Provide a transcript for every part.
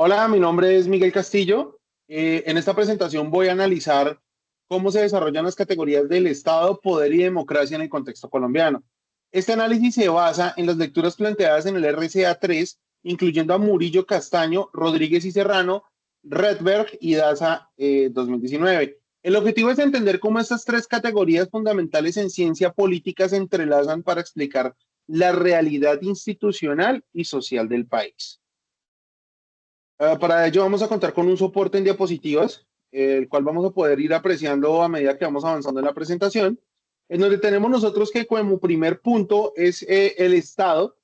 Hola, mi nombre es Miguel Castillo. En esta presentación voy a analizar cómo se desarrollan las categorías del Estado, poder y democracia en el contexto colombiano. Este análisis se basa en las lecturas planteadas en el RCA 3, incluyendo a Murillo, Castaño, Rodríguez y Serrano, Redberg y Daza 2019. El objetivo es entender cómo estas tres categorías fundamentales en ciencia política se entrelazan para explicar la realidad institucional y social del país. Para ello vamos a contar con un soporte en diapositivas, el cual vamos a poder ir apreciando a medida que vamos avanzando en la presentación, en donde tenemos nosotros que como primer punto es el Estado,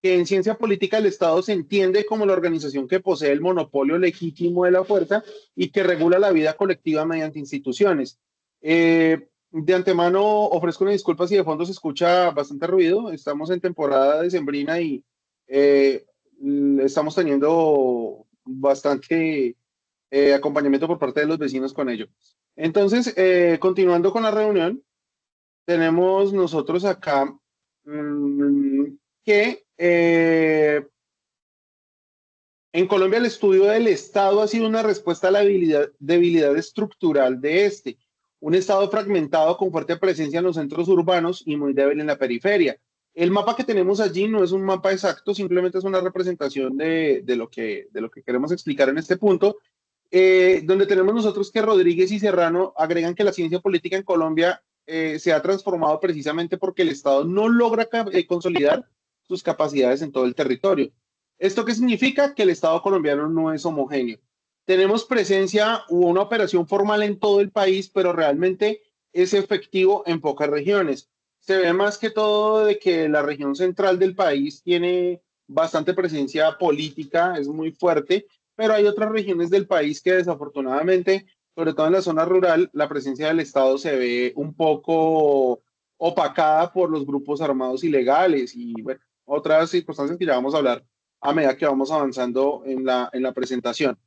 que en ciencia política el Estado se entiende como la organización que posee el monopolio legítimo de la fuerza y que regula la vida colectiva mediante instituciones. De antemano ofrezco una disculpa si de fondo se escucha bastante ruido, estamos en temporada decembrina y eh, estamos teniendo bastante acompañamiento por parte de los vecinos con ello. Entonces, continuando con la reunión, tenemos nosotros acá mmm, que en Colombia el estudio del Estado ha sido una respuesta a la debilidad estructural de este, un Estado fragmentado con fuerte presencia en los centros urbanos y muy débil en la periferia. El mapa que tenemos allí no es un mapa exacto, simplemente es una representación de lo que queremos explicar en este punto, donde tenemos nosotros que Rodríguez y Serrano agregan que la ciencia política en Colombia se ha transformado precisamente porque el Estado no logra consolidar sus capacidades en todo el territorio. ¿Esto qué significa? Que el Estado colombiano no es homogéneo. Tenemos presencia u una operación formal en todo el país, pero realmente es efectivo en pocas regiones. Se ve más que todo de que la región central del país tiene bastante presencia política, es muy fuerte, pero hay otras regiones del país que desafortunadamente, sobre todo en la zona rural, la presencia del Estado se ve un poco opacada por los grupos armados ilegales y bueno, otras circunstancias que ya vamos a hablar a medida que vamos avanzando en la presentación.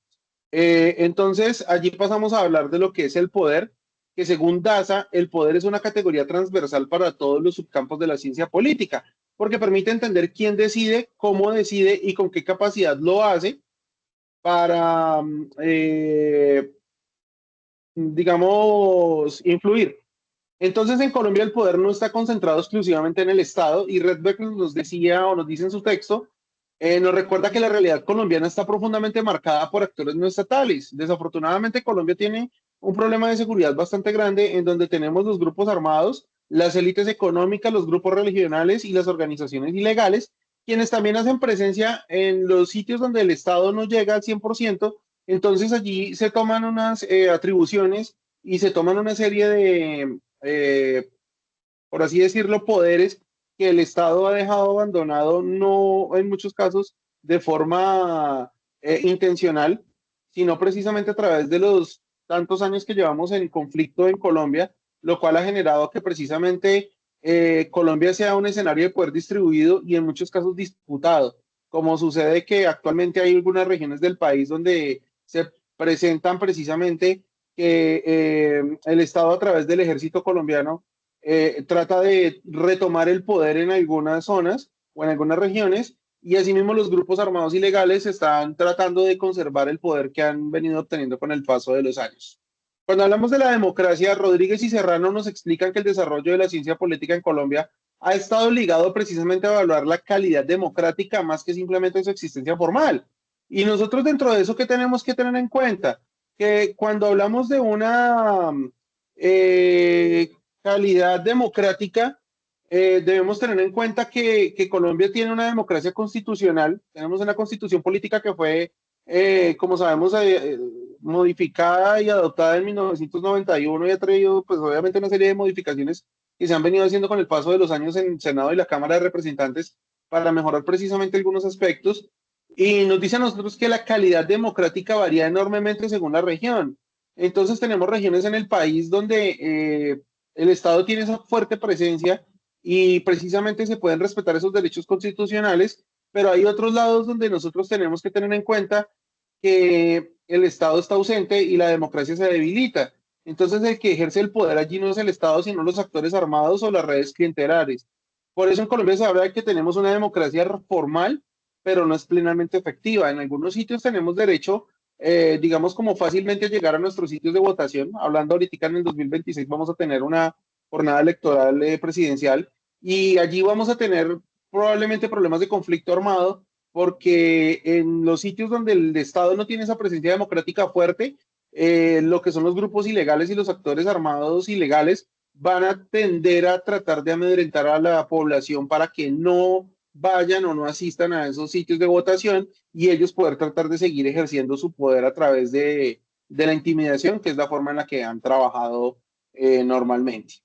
Entonces, allí pasamos a hablar de lo que es el poder, que según Daza, el poder es una categoría transversal para todos los subcampos de la ciencia política, porque permite entender quién decide, cómo decide y con qué capacidad lo hace para, digamos, influir. Entonces, en Colombia el poder no está concentrado exclusivamente en el Estado y Redbeck nos decía o nos dice en su texto, nos recuerda que la realidad colombiana está profundamente marcada por actores no estatales. Desafortunadamente, Colombia tiene un problema de seguridad bastante grande en donde tenemos los grupos armados, las élites económicas, los grupos regionales y las organizaciones ilegales, quienes también hacen presencia en los sitios donde el Estado no llega al 100%. Entonces allí se toman unas atribuciones y se toman una serie de por así decirlo, poderes que el Estado ha dejado abandonado, no en muchos casos de forma intencional, sino precisamente a través de los tantos años que llevamos en conflicto en Colombia, lo cual ha generado que precisamente Colombia sea un escenario de poder distribuido y en muchos casos disputado, como sucede que actualmente hay algunas regiones del país donde se presentan precisamente que el Estado a través del ejército colombiano trata de retomar el poder en algunas zonas o en algunas regiones y asimismo los grupos armados ilegales están tratando de conservar el poder que han venido obteniendo con el paso de los años. Cuando hablamos de la democracia, Rodríguez y Serrano nos explican que el desarrollo de la ciencia política en Colombia ha estado ligado precisamente a evaluar la calidad democrática más que simplemente su existencia formal. Y nosotros dentro de eso, ¿qué tenemos que tener en cuenta? Que cuando hablamos de una eh, calidad democrática, debemos tener en cuenta que Colombia tiene una democracia constitucional, tenemos una constitución política que fue, como sabemos, modificada y adoptada en 1991 y ha traído, pues obviamente, una serie de modificaciones que se han venido haciendo con el paso de los años en el Senado y la Cámara de Representantes para mejorar precisamente algunos aspectos. Y nos dice a nosotros que la calidad democrática varía enormemente según la región. Entonces tenemos regiones en el país donde el Estado tiene esa fuerte presencia y precisamente se pueden respetar esos derechos constitucionales, pero hay otros lados donde nosotros tenemos que tener en cuenta que el Estado está ausente y la democracia se debilita. Entonces el que ejerce el poder allí no es el Estado, sino los actores armados o las redes clientelares. Por eso en Colombia se habla de que tenemos una democracia formal pero no es plenamente efectiva. En algunos sitios tenemos derecho, digamos, como fácilmente a llegar a nuestros sitios de votación. Hablando ahorita en el 2026 vamos a tener una jornada electoral presidencial y allí vamos a tener probablemente problemas de conflicto armado porque en los sitios donde el Estado no tiene esa presencia democrática fuerte, lo que son los grupos ilegales y los actores armados ilegales van a tender a tratar de amedrentar a la población para que no vayan o no asistan a esos sitios de votación y ellos poder tratar de seguir ejerciendo su poder a través de la intimidación, que es la forma en la que han trabajado normalmente.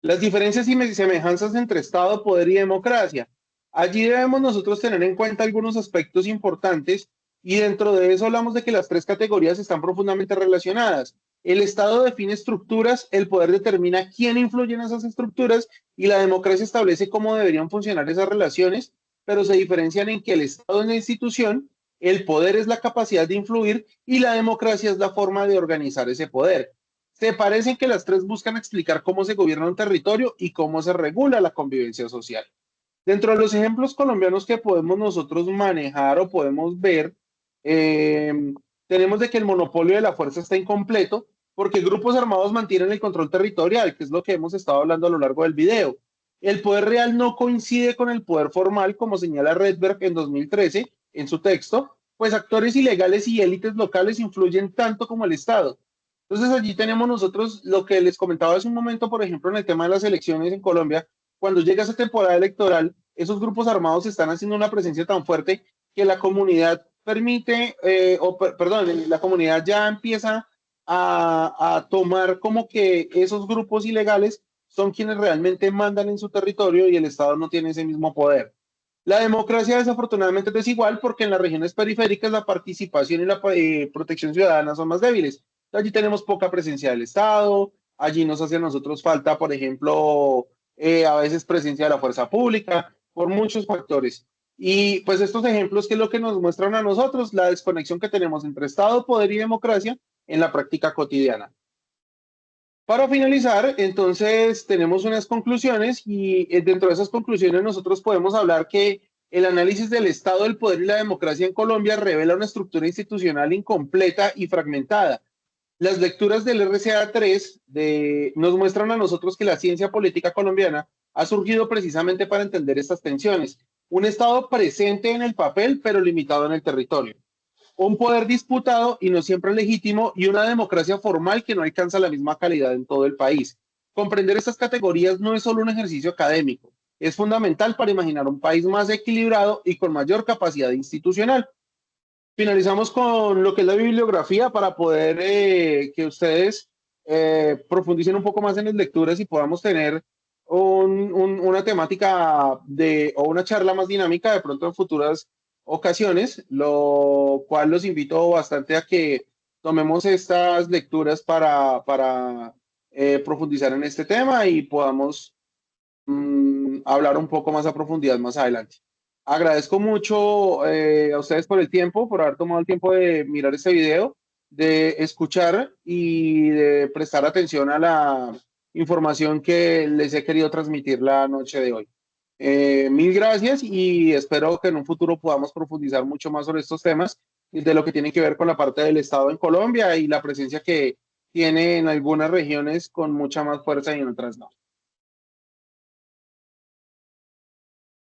Las diferencias y semejanzas entre Estado, poder y democracia. Allí debemos nosotros tener en cuenta algunos aspectos importantes y dentro de eso hablamos de que las tres categorías están profundamente relacionadas. El Estado define estructuras, el poder determina quién influye en esas estructuras y la democracia establece cómo deberían funcionar esas relaciones, pero se diferencian en que el Estado es la institución, el poder es la capacidad de influir y la democracia es la forma de organizar ese poder. Se parecen que las tres buscan explicar cómo se gobierna un territorio y cómo se regula la convivencia social. Dentro de los ejemplos colombianos que podemos nosotros manejar o podemos ver, eh, tenemos de que el monopolio de la fuerza está incompleto porque grupos armados mantienen el control territorial, que es lo que hemos estado hablando a lo largo del video. El poder real no coincide con el poder formal, como señala Redberg en 2013 en su texto, pues actores ilegales y élites locales influyen tanto como el Estado. Entonces allí tenemos nosotros lo que les comentaba hace un momento, por ejemplo, en el tema de las elecciones en Colombia, cuando llega esa temporada electoral, esos grupos armados están haciendo una presencia tan fuerte que la comunidad permite, perdón, la comunidad ya empieza a tomar como que esos grupos ilegales son quienes realmente mandan en su territorio y el Estado no tiene ese mismo poder. La democracia desafortunadamente es desigual porque en las regiones periféricas la participación y la protección ciudadana son más débiles. Allí tenemos poca presencia del Estado, allí nos hace a nosotros falta, por ejemplo, a veces presencia de la fuerza pública, por muchos factores. Y pues estos ejemplos, ¿qué es lo que nos muestran a nosotros? La desconexión que tenemos entre Estado, poder y democracia en la práctica cotidiana. Para finalizar, entonces tenemos unas conclusiones y dentro de esas conclusiones nosotros podemos hablar que el análisis del Estado, del poder y la democracia en Colombia revela una estructura institucional incompleta y fragmentada. Las lecturas del RCA 3 nos muestran a nosotros que la ciencia política colombiana ha surgido precisamente para entender estas tensiones. Un Estado presente en el papel, pero limitado en el territorio. Un poder disputado y no siempre legítimo y una democracia formal que no alcanza la misma calidad en todo el país. Comprender estas categorías no es solo un ejercicio académico, es fundamental para imaginar un país más equilibrado y con mayor capacidad institucional. Finalizamos con lo que es la bibliografía para poder que ustedes profundicen un poco más en las lecturas y podamos tener una temática o una charla más dinámica de pronto en futuras ocasiones, lo cual los invito bastante a que tomemos estas lecturas para profundizar en este tema y podamos hablar un poco más a profundidad más adelante. Agradezco mucho a ustedes por el tiempo, por haber tomado el tiempo de mirar este video, de escuchar y de prestar atención a la información que les he querido transmitir la noche de hoy. Mil gracias y espero que en un futuro podamos profundizar mucho más sobre estos temas y de lo que tiene que ver con la parte del Estado en Colombia y la presencia que tiene en algunas regiones con mucha más fuerza y en otras no.